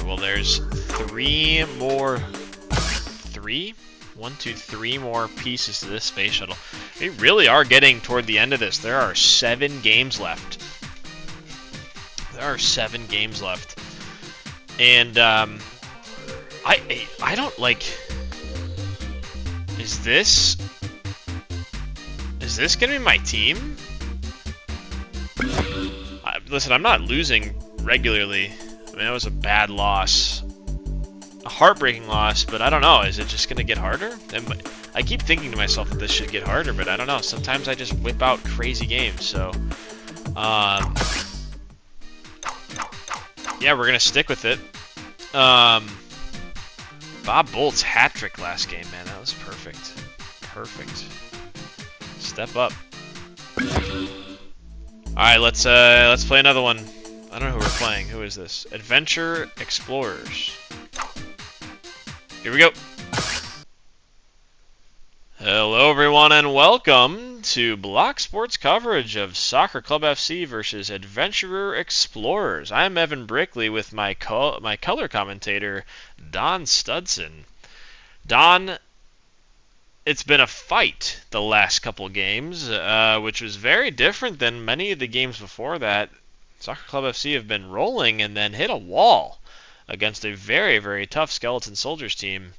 Alright, well there's three more... Three? 1, 2, 3 more pieces to this space shuttle. We really are getting toward the end of this. There are 7 games left. There are 7 games left. And, I don't, like... Is this gonna be my team? Listen, I'm not losing regularly. I mean, that was a bad loss. A heartbreaking loss, but I don't know. Is it just gonna get harder? I keep thinking to myself that this should get harder, but I don't know. Sometimes I just whip out crazy games, so... yeah, we're gonna stick with it. Bob Bolt's hat trick last game, man. That was perfect. Perfect. Step up. Alright, let's play another one. I don't know who we're playing. Who is this? Adventure Explorers. Here we go. Hello, everyone, and welcome to Block Sports coverage of Soccer Club FC versus Adventurer Explorers. I'm Evan Brickley with my color commentator, Don Studson. Don, it's been a fight the last couple games, which was very different than many of the games before that. Soccer Club FC have been rolling and then hit a wall against a very, very tough Skeleton Soldiers team.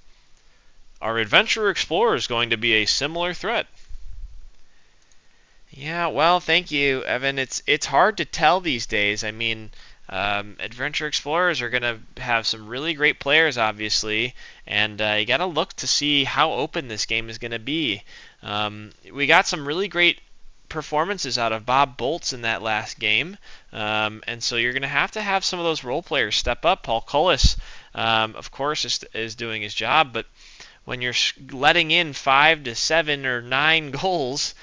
Are Adventurer Explorers going to be a similar threat? Yeah, well, thank you, Evan. It's hard to tell these days. I mean, Adventure Explorers are going to have some really great players, obviously, and you got to look to see how open this game is going to be. We got some really great performances out of Bob Bolts in that last game, and so you're going to have some of those role players step up. Paul Cullis, of course, is doing his job, but when you're letting in 5 to 7 or 9 goals,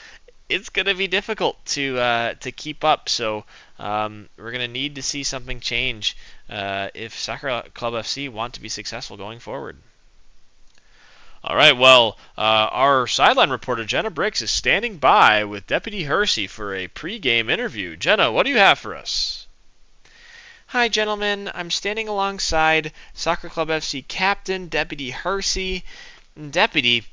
it's going to be difficult to keep up. So we're going to need to see something change if Soccer Club FC want to be successful going forward. All right, well, our sideline reporter, Jenna Bricks, is standing by with Deputy Hersey for a pre-game interview. Jenna, what do you have for us? Hi, gentlemen. I'm standing alongside Soccer Club FC captain, Deputy Hersey. Deputy,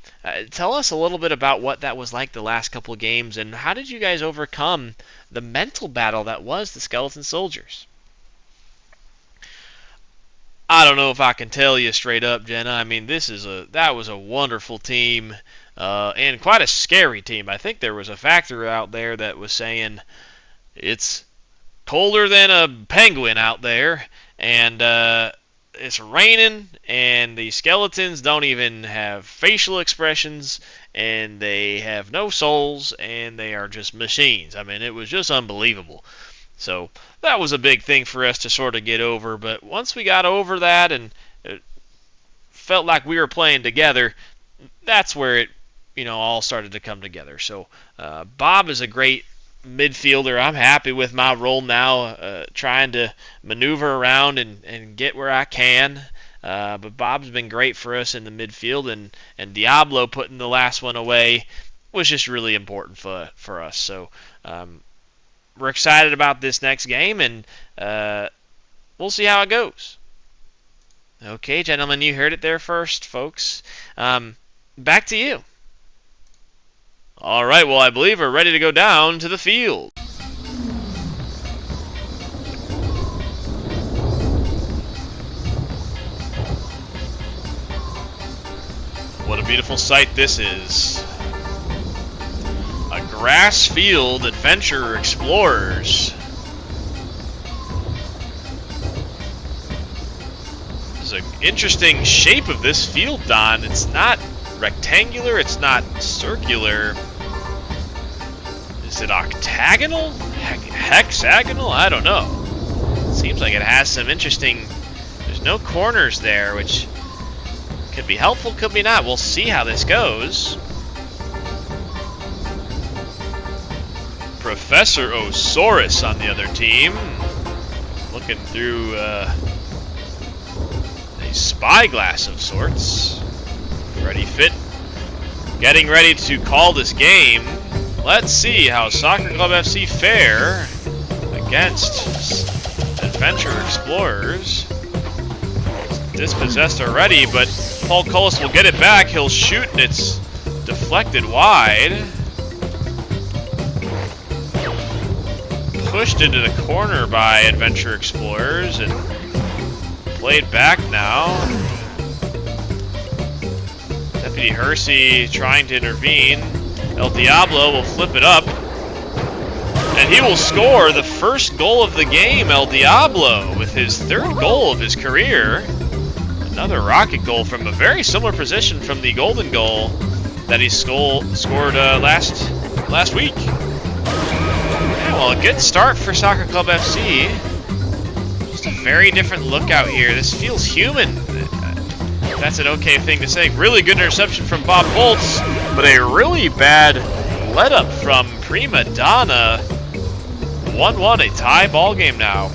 tell us a little bit about what that was like the last couple of games, and how did you guys overcome the mental battle that was the Skeleton Soldiers? I don't know if I can tell you straight up, Jenna. I mean, that was a wonderful team, and quite a scary team. I think there was a factor out there that was saying it's colder than a penguin out there, and it's raining, and the skeletons don't even have facial expressions, and they have no souls, and they are just machines. I mean, it was just unbelievable. So that was a big thing for us to sort of get over, but once we got over that and it felt like we were playing together, that's where it, all started to come together. So Bob is a great midfielder. I'm happy with my role now, trying to maneuver around and get where I can. But Bob's been great for us in the midfield, and Diablo putting the last one away was just really important for us. So we're excited about this next game, and we'll see how it goes. Okay, gentlemen, you heard it there first, folks. Back to you. All right, well, I believe we're ready to go down to the field. What a beautiful sight this is. A grass field, Adventure Explorers. There's an interesting shape of this field, Don. It's not rectangular, it's not circular. Is it octagonal? Hexagonal? I don't know. Seems like it has some interesting... There's no corners there, which could be helpful, could be not. We'll see how this goes. Professor Osaurus on the other team. Looking through a spyglass of sorts. Ready, fit. Getting ready to call this game. Let's see how Soccer Club FC fare against Adventure Explorers. dispossessed already, but Paul Cullis will get it back. He'll shoot, and it's deflected wide. Pushed into the corner by Adventure Explorers and played back now. Deputy Hersey trying to intervene. El Diablo will flip it up. And he will score the first goal of the game, El Diablo, with his third goal of his career. Another rocket goal from a very similar position from the golden goal that he scored last week. Yeah, well, a good start for Soccer Club FC. Just a very different look out here. This feels human. That's an okay thing to say. Really good interception from Bob Bolts, but a really bad let-up from Prima Donna. 1-1, a tie ball game now.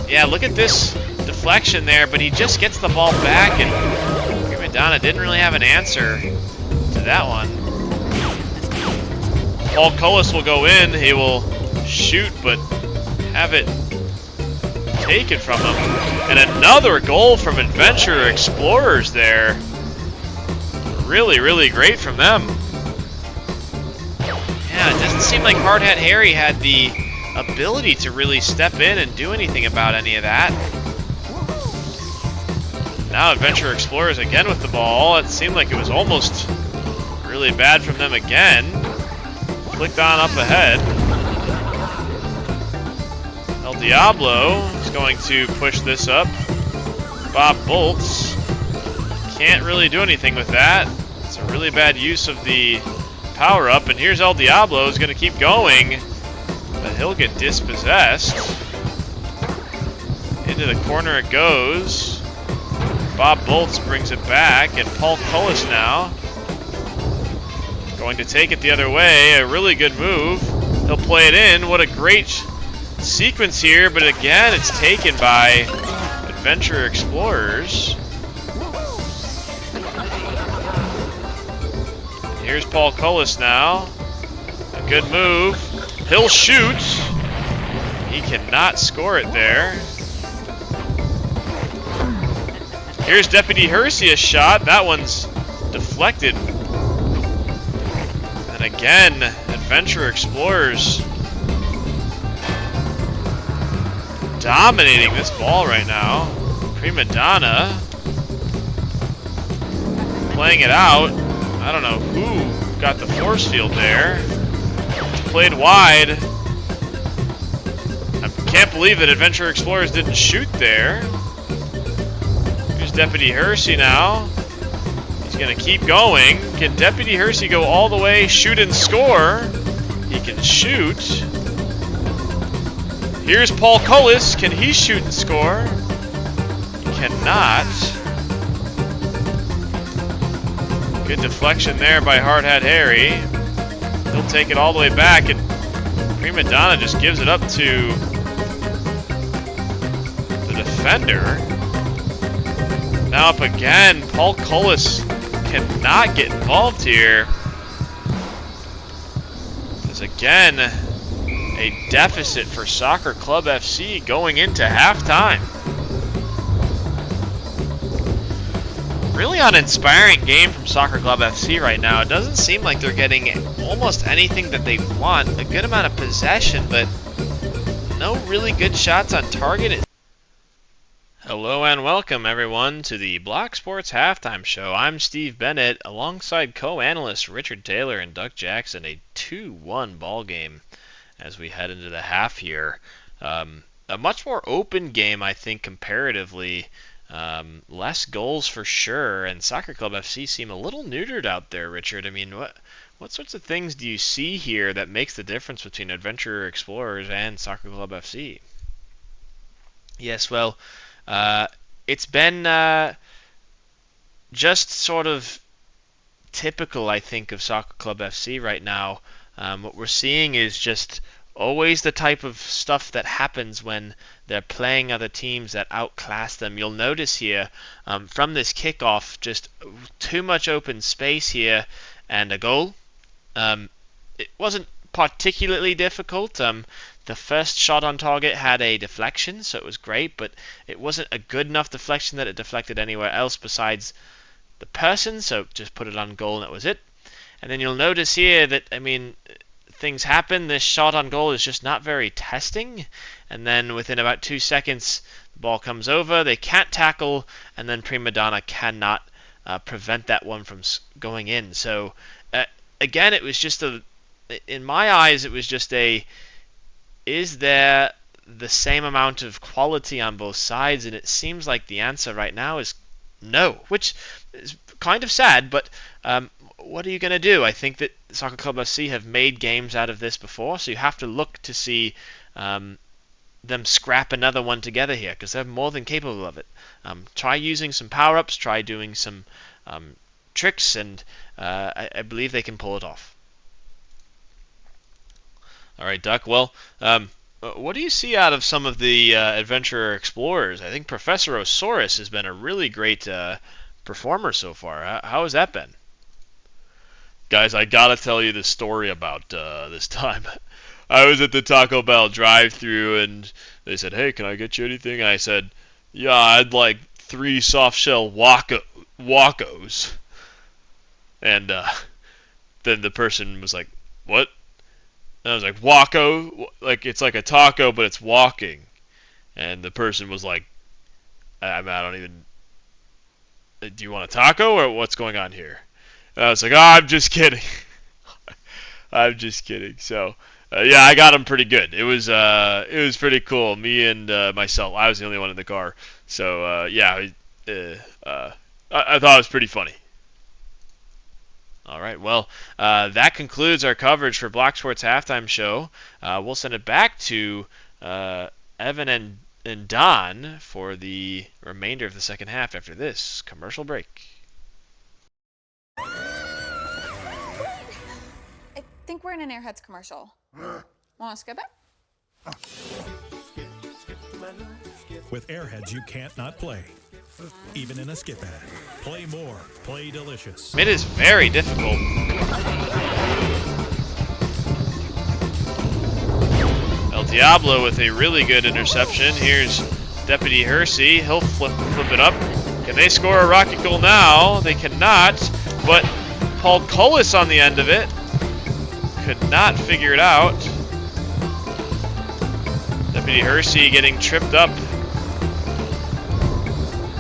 Yeah, look at this deflection there, but he just gets the ball back, and Prima Donna didn't really have an answer to that one. Paul Cullis will go in. He will shoot, but have it taken from him. And another goal from Adventure Explorers there. Really, really great from them. Yeah, it doesn't seem like Hard Hat Harry had the ability to really step in and do anything about any of that. Now Adventure Explorers again with the ball. It seemed like it was almost really bad from them again. Flicked on up ahead. El Diablo is going to push this up. Bob Bolts can't really do anything with that. It's a really bad use of the power-up, and here's El Diablo who's going to keep going, but he'll get dispossessed. Into the corner it goes. Bob Bolts brings it back, and Paul Cullis now going to take it the other way. A really good move. He'll play it in. What a great sequence here, but again, it's taken by Adventure Explorers. Here's Paul Cullis now. A good move. He'll shoot. He cannot score it there. Here's Deputy Hersey, a shot. That one's deflected. And again, Adventure Explorers dominating this ball right now. Prima Donna playing it out. I don't know who got the force field there. It's played wide. I can't believe that Adventure Explorers didn't shoot there. Here's Deputy Hersey now. He's going to keep going. Can Deputy Hersey go all the way, shoot and score? He can shoot. Here's Paul Cullis. Can he shoot and score? He cannot. Good deflection there by Hard Hat Harry. He'll take it all the way back, and Prima Donna just gives it up to the defender. Now up again. Paul Cullis cannot get involved here. There's again a deficit for Soccer Club FC going into halftime. Really uninspiring game from Soccer Club FC right now. It doesn't seem like they're getting almost anything that they want. A good amount of possession, but no really good shots on target. Hello and welcome everyone to the Block Sports Halftime Show. I'm Steve Bennett alongside co-analysts Richard Taylor and Duck Jackson. A 2-1 ball game as we head into the half here. A much more open game, I think, comparatively. Less goals for sure, and Soccer Club FC seem a little neutered out there, Richard. I mean, what sorts of things do you see here that makes the difference between Adventure Explorers and Soccer Club FC? Yes, well, it's been just sort of typical, I think, of Soccer Club FC right now. What we're seeing is just always the type of stuff that happens when they're playing other teams that outclass them. You'll notice here from this kickoff, just too much open space here and a goal. It wasn't particularly difficult. The first shot on target had a deflection, so it was great, but it wasn't a good enough deflection that it deflected anywhere else besides the person, so just put it on goal and that was it. And then you'll notice here that, I mean, things happen. This shot on goal is just not very testing, and then within about 2 seconds, the ball comes over, they can't tackle, and then Prima Donna cannot prevent that one from going in. So, again, it was just in my eyes, it was just is there the same amount of quality on both sides? And it seems like the answer right now is no, which is kind of sad, but what are you going to do? I think that Soccer Club FC have made games out of this before, so you have to look to see them scrap another one together here, because they're more than capable of it. Try using some power-ups, try doing some tricks, and I believe they can pull it off. All right, Duck. Well, what do you see out of some of the Adventurer Explorers? I think Professor Osaurus has been a really great performer so far. How has that been? Guys, I gotta tell you this story about this time. I was at the Taco Bell drive-thru and they said, "Hey, can I get you anything?" I said, "Yeah, I'd like 3 soft-shell Wacos." And then the person was like, "What?" And I was like, "Waco? Like it's like a taco, but it's walking." And the person was like, I don't even. Do you want a taco or what's going on here? And I was like, "Oh, I'm just kidding." I'm just kidding. So, yeah, I got him pretty good. It was pretty cool. Me and myself. I was the only one in the car. So, yeah, I thought it was pretty funny. All right, well, that concludes our coverage for Block Sports Halftime Show. We'll send it back to Evan and Don for the remainder of the second half after this commercial break. I think we're in an Airheads commercial. Want to skip it? With Airheads, you can't not play. Even in a skip ad. Play more. Play delicious. It is very difficult. El Diablo with a really good interception. Here's Deputy Hersey. He'll flip it up. Can they score a rocket goal now? They cannot. But Paul Cullis on the end of it could not figure it out. Deputy Hersey getting tripped up.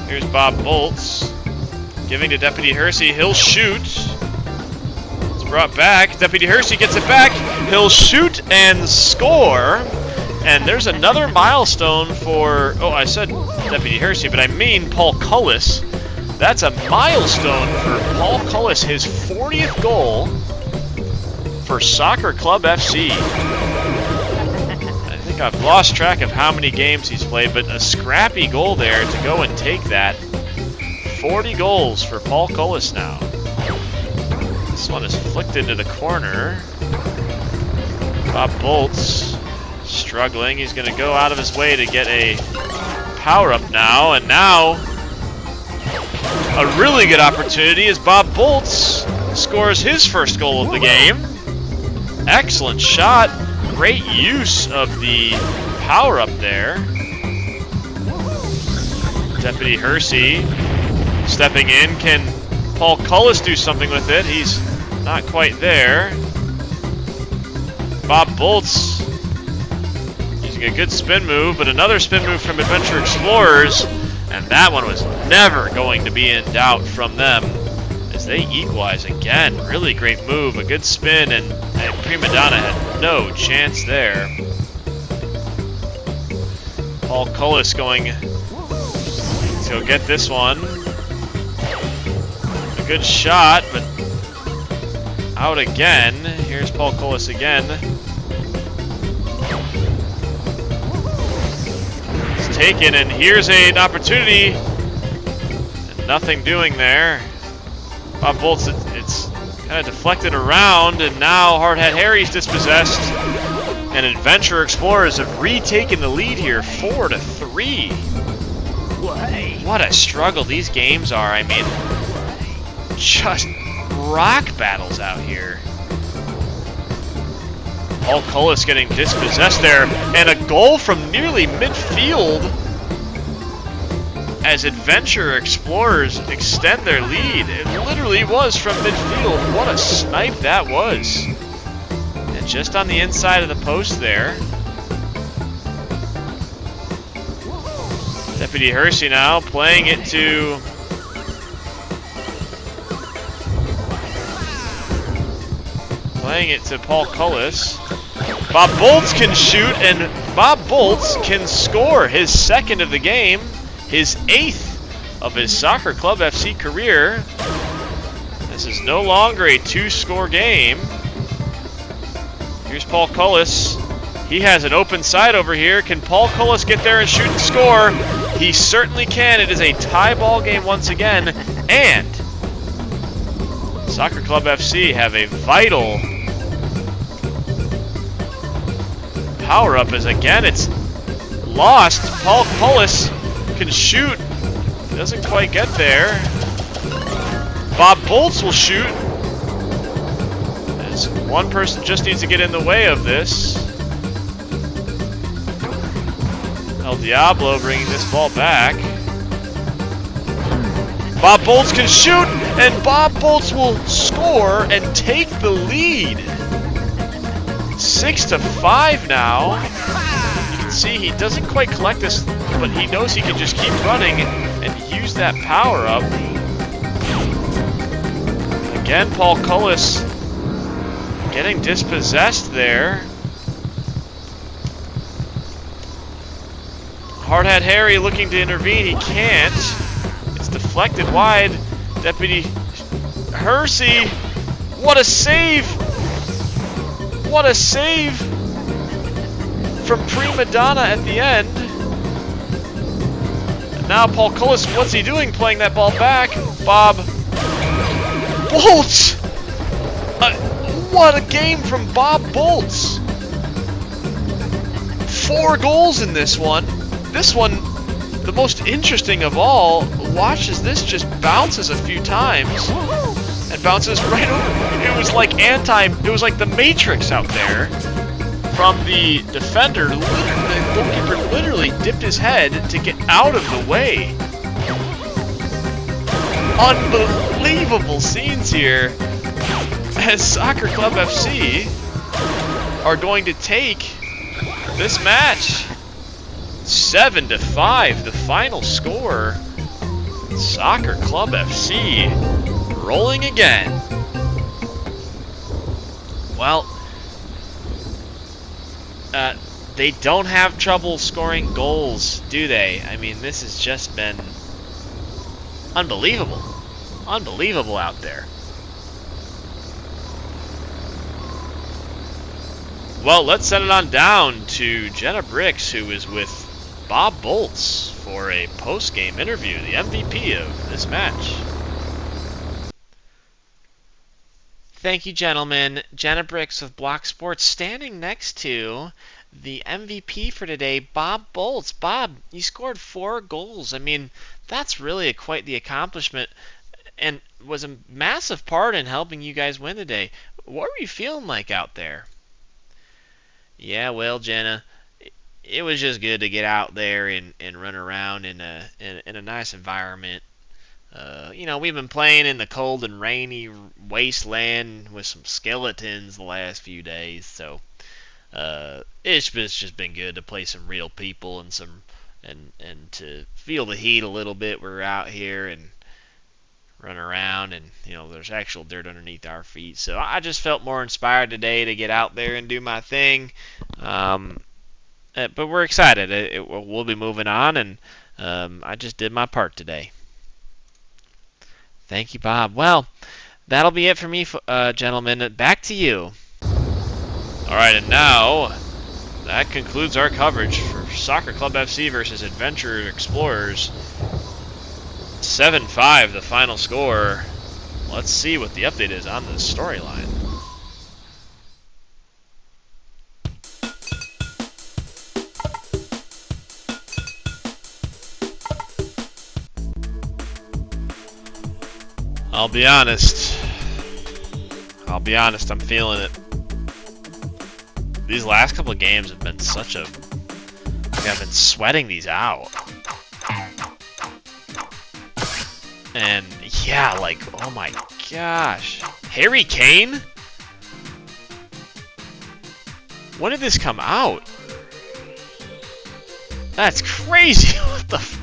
Here's Bob Bolts giving to Deputy Hersey. He'll shoot. It's brought back. Deputy Hersey gets it back. He'll shoot and score. And there's another milestone for... Oh, I said Deputy Hersey, but I mean Paul Cullis. That's a milestone for Paul Cullis, his 40th goal for Soccer Club FC. I think I've lost track of how many games he's played, but a scrappy goal there to go and take that. 40 goals for Paul Cullis now. This one is flicked into the corner. Bob Bolts struggling. He's going to go out of his way to get a power-up now, and now a really good opportunity as Bob Bolts scores his first goal of the game. Excellent shot. Great use of the power-up there. Deputy Hersey stepping in. Can Paul Cullis do something with it? He's not quite there. Bob Bolts using a good spin move, but another spin move from Adventure Explorers, and that one was never going to be in doubt from them as they equalize again. Really great move, a good spin, and Prima Donna had no chance there. Paul Cullis going to get this one. A good shot, but out again. Here's Paul Cullis again. It's taken, and here's an opportunity. And nothing doing there. Bob Bolts, it's kind of deflected around, and now Hardhead Harry's dispossessed. And Adventure Explorers have retaken the lead here, 4-3. What a struggle these games are. I mean, just rock battles out here. Paul Cullis getting dispossessed there, and a goal from nearly midfield as Adventure Explorers extend their lead. It literally was from midfield. What a snipe that was. And just on the inside of the post there. Deputy Hersey now playing it to Paul Cullis. Bob Bolts can shoot, and Bob Bolts can score his second of the game, his 8th of his Soccer Club FC career. This is no longer a 2-score game. Here's Paul Cullis. He has an open side over here. Can Paul Cullis get there and shoot and score? He certainly can. It is a tie ball game once again. And Soccer Club FC have a vital power-up as again it's lost. Paul Cullis can shoot. Doesn't quite get there. Bob Bolts will shoot. As one person just needs to get in the way of this. El Diablo bringing this ball back. Bob Bolts can shoot, and Bob Bolts will score and take the lead. 6-5 now. You can see he doesn't quite collect this, but he knows he can just keep running and use that power up. Again, Paul Cullis getting dispossessed there. Hardhat Harry looking to intervene. He can't. It's deflected wide. Deputy Hersey. What a save! What a save from Prima Donna at the end. And now Paul Cullis, what's he doing? Playing that ball back. Bob Bolts! What a game from Bob Bolts! 4 goals in this one. This one, the most interesting of all, watch as this just bounces a few times and bounces right over. It was like the Matrix out there from the defender. The goalkeeper literally dipped his head to get out of the way. Unbelievable scenes here as Soccer Club FC are going to take this match. 7-5, the final score. Soccer Club FC rolling again. Well, they don't have trouble scoring goals, do they? I mean, this has just been unbelievable. Unbelievable out there. Well, let's send it on down to Jenna Bricks, who is with Bob Bolts for a post-game interview, the MVP of this match. Thank you, gentlemen. Jenna Bricks of Block Sports standing next to the MVP for today, Bob Bolts. Bob, you scored 4 goals. I mean, that's really quite the accomplishment and was a massive part in helping you guys win today. What were you feeling like out there? Yeah, well, Jenna, it was just good to get out there and run around in a nice environment. You know, we've been playing in the cold and rainy wasteland with some skeletons the last few days, so it's just been good to play some real people and to feel the heat a little bit. We're out here and run around, and you know, there's actual dirt underneath our feet. So I just felt more inspired today to get out there and do my thing. But we're excited. We'll be moving on, and I just did my part today. Thank you, Bob. Well, that'll be it for me, gentlemen. Back to you. All right, and now that concludes our coverage for Soccer Club FC versus Adventure Explorers. 7-5, the final score. Let's see what the update is on this storyline. I'll be honest, I'm feeling it. these last couple of games have been such a... Like, I've been sweating these out. And, yeah, like, oh my gosh. Harry Kane? When did this come out? That's crazy. What the...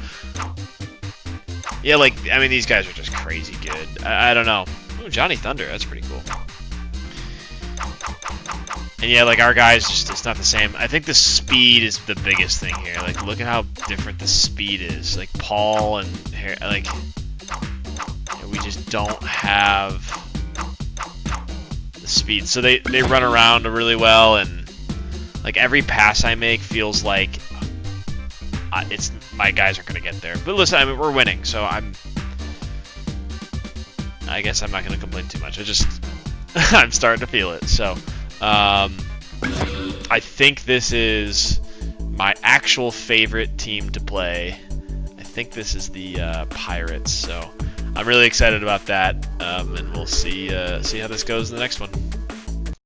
Yeah, like, I mean, these guys are just crazy good. I don't know. Ooh, Johnny Thunder, that's pretty cool. And yeah, like, our guys, just, it's not the same. I think the speed is the biggest thing here. Like, look at how different the speed is. Like, Paul and Harry, like, we just don't have the speed. So they run around really well, and, like, every pass I make feels like it's my guys aren't going to get there. But listen, I mean, we're winning, so I guess I'm not going to complain too much. I'm starting to feel it. So I think this is my actual favorite team to play. I think this is the Pirates. So I'm really excited about that, and we'll see how this goes in the next one.